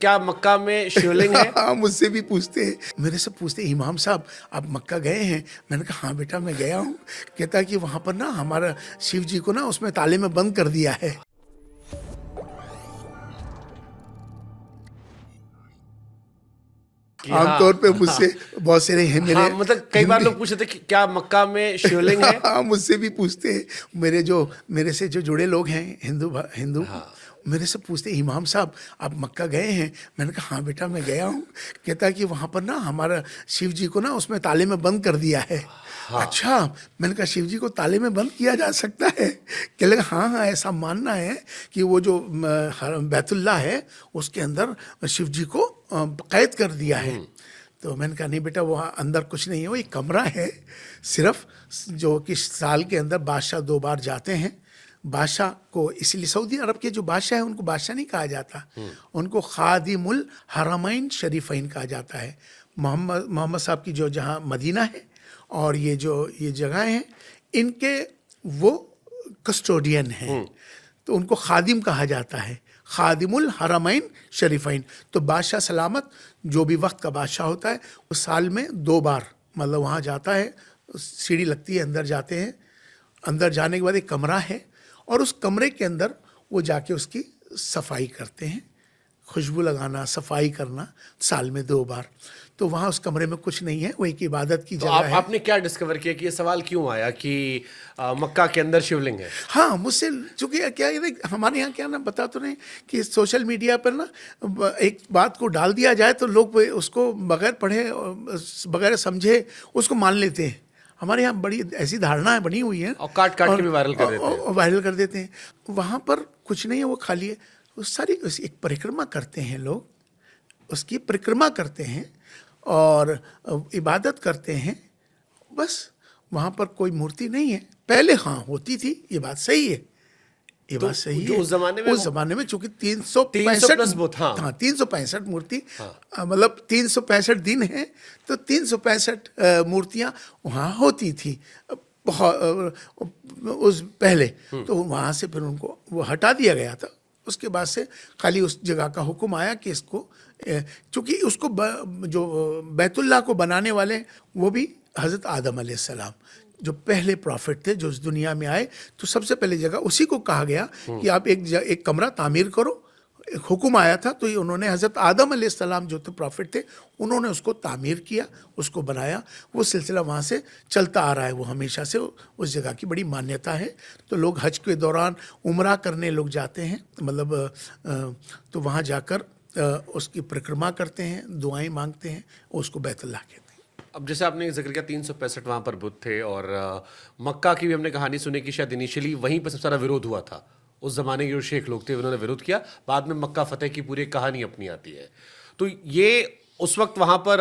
क्या मक्का में शिवलिंग है? हाँ, मुझसे भी पूछते हैं, मेरे से पूछते हैं, इमाम साहब आप मक्का गए हैं? मैंने कहा हाँ बेटा मैं गया हूँ। कहता है कि वहाँ पर ना हमारा शिव जी को ना उसमें ताले में बंद कर दिया है। कि आमतौर पे हाँ। मुझसे बहुत सारे हैं मेरे हाँ, मतलब कई बार हिंदी। लोग पूछते थे कि क्या मक्का में शिवलिंग है? हाँ, मुझसे भी पूछते हैं, मेरे से जो जुड़े लोग हैं हिंदू हाँ। मेरे से पूछते हैं, इमाम साहब आप मक्का गए हैं? मैंने कहा हाँ बेटा मैं गया हूँ। कहता है कि वहाँ पर ना हमारा शिव जी को ना उसमें ताले में बंद कर दिया है। हाँ। अच्छा, मैंने कहा शिव जी को ताले में बंद किया जा सकता है? कहने लगा हाँ हाँ, ऐसा मानना है कि वो जो बैतुल्ला है उसके अंदर शिव जी को कैद कर दिया है। तो मैंने कहा नहीं बेटा वहाँ अंदर कुछ नहीं है, वो एक कमरा है सिर्फ, जो कि साल के अंदर बादशाह 2 बार जाते हैं। बादशाह को इसलिए सऊदी अरब के जो बादशाह है उनको बादशाह नहीं कहा जाता, उनको खादिमुल हरमैन शरीफैन कहा जाता है। मोहम्मद साहब की जो जहाँ मदीना है और ये जगह हैं, इनके वो कस्टोडियन हैं, तो उनको खादिम कहा जाता है, खादिमुल हरमैन शरीफैन। तो बादशाह सलामत जो भी वक्त का बादशाह होता है वो साल में 2 बार मतलब वहाँ जाता है, सीढ़ी लगती है, अंदर जाते हैं। अंदर जाने के बाद एक कमरा है और उस कमरे के अंदर वो जाके उसकी सफाई करते हैं, खुशबू लगाना, सफाई करना साल में 2 बार। तो वहाँ उस कमरे में कुछ नहीं है, वो एक इबादत की तो जगह है। आपने क्या डिस्कवर किया कि ये सवाल क्यों आया कि मक्का के अंदर शिवलिंग है? हाँ, मुझसे चूंकि क्या है ना, हमारे यहाँ क्या ना, बता तो नहीं कि सोशल मीडिया पर ना एक बात को डाल दिया जाए तो लोग उसको बगैर पढ़े और बगैर समझे उसको मान लेते हैं। हमारे यहाँ बड़ी ऐसी धारणाएं बनी हुई हैं और काट काट के भी वायरल कर देते हैं। और वायरल कर देते हैं। वहाँ पर कुछ नहीं है, वो खाली है। वो सारी एक परिक्रमा करते हैं लोग, उसकी परिक्रमा करते हैं और इबादत करते हैं, बस। वहाँ पर कोई मूर्ति नहीं है। पहले हाँ होती थी, ये बात सही है, ये तो बात सही जो है। उस जमाने में उस जमाने में चूंकि 300 प्लस बुत, हाँ। 365 मूर्ति, हाँ। मतलब 365 दिन है, तो 365 मूर्तियाँ वहाँ होती थी बहुत उस पहले। तो वहाँ से फिर उनको वो हटा दिया गया था। उसके बाद से खाली उस जगह का हुक्म आया कि इसको, चूँकि उसको जो बैतुल्लाह को बनाने वाले वो भी हज़रत आदम अलैहिस्सलाम जो पहले प्रॉफिट थे जो इस दुनिया में आए, तो सबसे पहले जगह उसी को कहा गया कि आप एक कमरा तामीर करो। एक हुक्म आया था, तो ये उन्होंने हज़रत आदम अलैहिस्सलाम जो थे प्रॉफिट थे, उन्होंने उसको तामीर किया, उसको बनाया। वो सिलसिला वहाँ से चलता आ रहा है, वो हमेशा से उस जगह की बड़ी मान्यता है। तो लोग हज के दौरान उम्रा करने लोग जाते हैं, मतलब तो वहाँ जाकर उसकी परिक्रमा करते हैं, दुआएं मांगते हैं, उसको बैतुल्लाह कहते हैं। अब जैसे आपने जिक्र किया 365 वहाँ पर बुत थे, और मक्का की भी हमने कहानी सुनी कि शायद इनिशियली वहीं पर सबसे सारा विरोध हुआ था। उस जमाने के जो शेख लोग थे उन्होंने विरोध किया, बाद में मक्का फतेह की पूरी कहानी अपनी आती है। तो ये उस वक्त वहाँ पर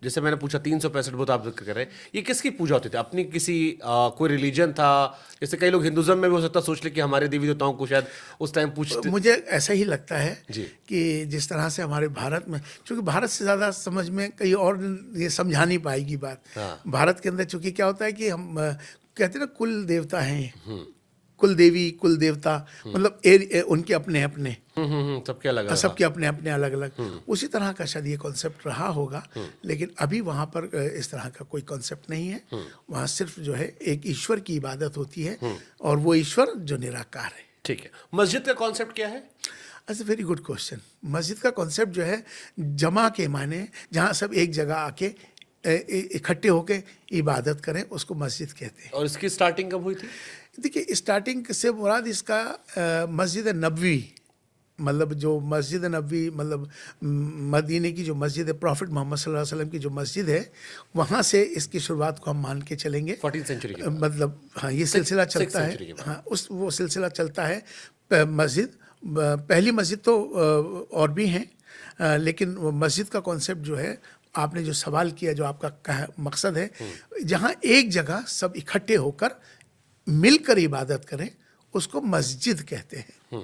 जैसे मैंने पूछा 365 बुत आप जिक्र कर रहे हैं, ये किसकी पूजा होती थी? अपनी किसी कोई रिलीजन था? जैसे कई लोग हिंदुज्म में भी हो सकता सोच ले कि हमारे देवी देवताओं को शायद उस टाइम पूछते। मुझे ऐसा ही लगता है जी। कि जिस तरह से हमारे भारत में, चूँकि भारत से ज़्यादा समझ में कहीं और ये समझा नहीं पाएगी बात। हाँ। भारत के अंदर चूँकि क्या होता है कि हम कहते हैं ना कुल देवता हैं, कुल देवी कुल देवता, मतलब उनके अपने अपने, सबके अलग अलग। सबके अपने अपने अलग अलग। उसी तरह का शायद ये कॉन्सेप्ट रहा होगा, लेकिन अभी वहाँ पर इस तरह का कोई कॉन्सेप्ट नहीं है। वहाँ सिर्फ जो है एक ईश्वर की इबादत होती है, और वो ईश्वर जो निराकार है। ठीक है, मस्जिद का कॉन्सेप्ट क्या है? अच्छा, वेरी गुड क्वेश्चन। मस्जिद का कॉन्सेप्ट जो है जमा के माने, जहाँ सब एक जगह आके इकट्ठे होके इबादत करें, उसको मस्जिद कहते हैं। और इसकी स्टार्टिंग कब हुई थी? देखिए, स्टार्टिंग से मुराद इसका मस्जिद नबवी, मतलब जो मस्जिद नबवी, मतलब मदीने की जो मस्जिद है, प्रॉफिट मोहम्मद सल्लल्लाहु अलैहि वसल्लम की जो मस्जिद है, वहाँ से इसकी शुरुआत को हम मान के चलेंगे। 14th सेंचुरी के बाद। मतलब हाँ, ये सिलसिला चलता है। century के बाद। हाँ, वो सिलसिला चलता है। मस्जिद, पहली मस्जिद तो और भी हैं, लेकिन वो मस्जिद का कॉन्सेप्ट जो है, आपने जो सवाल किया, जो आपका मकसद है, जहाँ एक जगह सब इकट्ठे होकर मिलकर इबादत करें, उसको मस्जिद कहते हैं।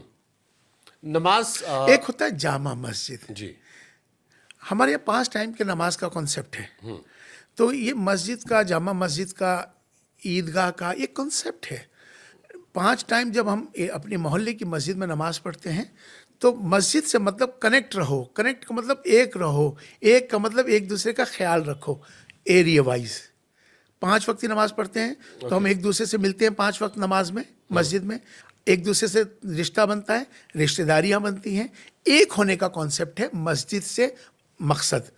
नमाज एक होता है जामा मस्जिद। जी। हमारे यहाँ 5 टाइम के नमाज का कॉन्सेप्ट है। तो ये मस्जिद का, जामा मस्जिद का, ईदगाह का एक कॉन्सेप्ट है। 5 टाइम जब हम अपने मोहल्ले की मस्जिद में नमाज पढ़ते हैं, तो मस्जिद से मतलब कनेक्ट रहो, कनेक्ट का मतलब एक रहो, एक का मतलब एक दूसरे का ख्याल रखो एरिया वाइज। 5 वक्त की नमाज पढ़ते हैं तो हम एक दूसरे से मिलते हैं 5 वक्त नमाज में, मस्जिद में, एक दूसरे से रिश्ता बनता है, रिश्तेदारियां बनती हैं। एक होने का कॉन्सेप्ट है मस्जिद से मकसद,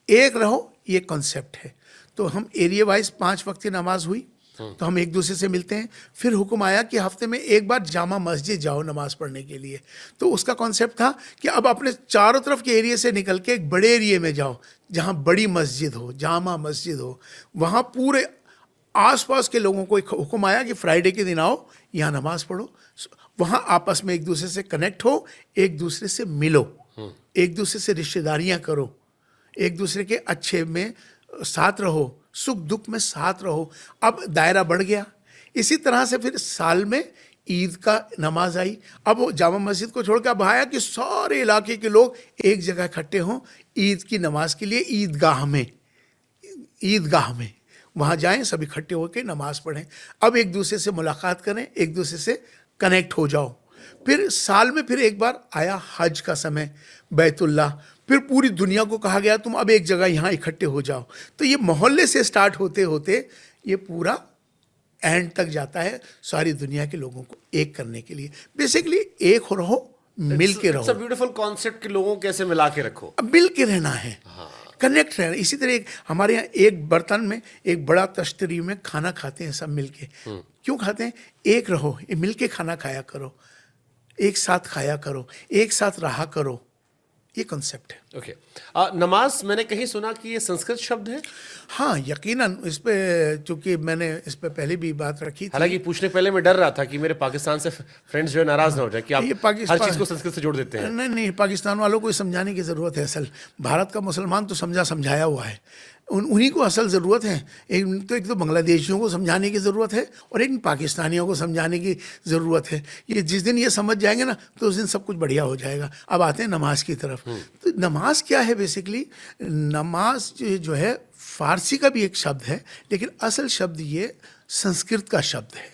एक रहो, ये कॉन्सेप्ट है। तो हम एरिया वाइज 5 वक्त की नमाज हुई तो हम एक दूसरे से मिलते हैं। फिर हुक्म आया कि हफ्ते में एक बार जामा मस्जिद जाओ नमाज पढ़ने के लिए। तो उसका कॉन्सेप्ट था कि अब अपने चारों तरफ के एरिया से निकल के एक बड़े एरिया में जाओ जहाँ बड़ी मस्जिद हो, जामा मस्जिद हो। वहाँ पूरे आसपास के लोगों को एक हुक्म आया कि फ्राइडे के दिन आओ, यहाँ नमाज पढ़ो, वहाँ आपस में एक दूसरे से कनेक्ट हो, एक दूसरे से मिलो, एक दूसरे से रिश्तेदारियाँ करो, एक दूसरे के अच्छे में साथ रहो, सुख दुख में साथ रहो। अब दायरा बढ़ गया। इसी तरह से फिर साल में ईद का नमाज आई। अब वो जामा मस्जिद को छोड़ के अब आया कि सारे इलाके के लोग एक जगह इकट्ठे हों ईद की नमाज के लिए, ईदगाह में वहाँ जाएं, सब इकट्ठे होकर नमाज पढ़ें। अब एक दूसरे से मुलाकात करें, एक दूसरे से कनेक्ट हो जाओ। फिर साल में फिर एक बार आया हज का समय, बैतुल्ला। फिर पूरी दुनिया को कहा गया तुम अब एक जगह यहाँ इकट्ठे हो जाओ। तो ये मोहल्ले से स्टार्ट होते होते ये पूरा एंड तक जाता है, सारी दुनिया के लोगों को एक करने के लिए। बेसिकली एक हो रहो, मिल के रहो। इट्स अ ब्यूटीफुल कॉन्सेप्ट कि लोगों को कैसे मिला के रखो, अब मिल के रहना है, कनेक्ट रहना। इसी तरह हमारे यहाँ एक बर्तन में एक बड़ा तश्तरी में खाना खाते हैं सब मिल के। क्यों खाते हैं? एक रहो, ये मिल के खाना खाया करो, एक साथ खाया करो, एक साथ रहा करो, ये कॉन्सेप्ट है। ओके। नमाज मैंने कहीं सुना कि ये संस्कृत शब्द है। हाँ, यकीनन इस पे, चूंकि मैंने इस पे पहले भी बात रखी थी। हालांकि पूछने पहले मैं डर रहा था कि मेरे पाकिस्तान से फ्रेंड्स जो है नाराज ना हो जाए कि आप ये हर पाकिस्तान- चीज को संस्कृत से जोड़ देते हैं। नहीं नहीं, पाकिस्तान वालों को समझाने की ज़रूरत है। असल भारत का मुसलमान तो समझाया हुआ है, उन्हीं को असल ज़रूरत है। एक तो बांग्लादेशियों को समझाने की ज़रूरत है और एक पाकिस्तानियों को समझाने की ज़रूरत है। ये जिस दिन ये समझ जाएंगे ना तो उस दिन सब कुछ बढ़िया हो जाएगा। अब आते हैं नमाज की तरफ। तो नमाज क्या है? बेसिकली नमाज जो है फारसी का भी एक शब्द है, लेकिन असल शब्द ये संस्कृत का शब्द है।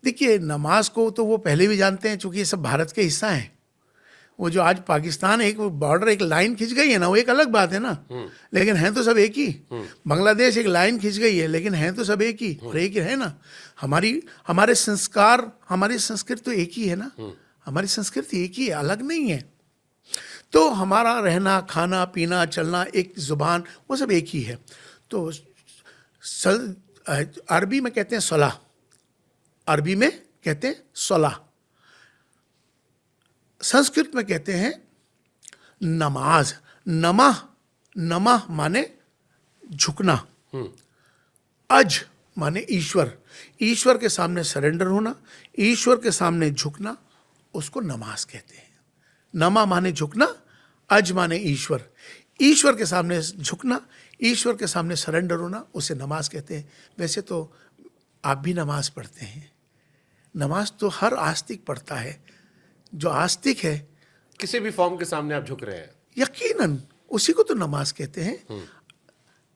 देखिए, नमाज को तो वो पहले भी जानते हैं, चूँकि ये सब भारत के हिस्सा हैं। वो जो आज पाकिस्तान एक बॉर्डर, एक लाइन खिंच गई है ना, वो एक अलग बात है ना, लेकिन हैं तो सब एक ही। बांग्लादेश एक लाइन खिंच गई है, लेकिन हैं तो सब एक ही, और एक ही है ना। हमारे संस्कार, हमारी संस्कृति तो एक ही है ना, हमारी संस्कृति एक ही है, अलग नहीं है। तो हमारा रहना, खाना, पीना, चलना, एक जुबान, वो सब एक ही है। तो अरबी में कहते हैं सलाह, अरबी में कहते हैं सलाह, संस्कृत में कहते हैं नमाज। नमः माने झुकना, अज माने ईश्वर, ईश्वर के सामने सरेंडर होना, ईश्वर के सामने झुकना, उसको नमाज कहते हैं। नमा माने झुकना, अज माने ईश्वर, ईश्वर के सामने झुकना, ईश्वर के सामने सरेंडर होना, उसे नमाज कहते हैं। वैसे तो आप भी नमाज पढ़ते हैं, नमाज तो हर आस्तिक पढ़ता है। जो आस्तिक है, किसी भी फॉर्म के सामने आप झुक रहे हैं, यकीनन उसी को तो नमाज कहते हैं।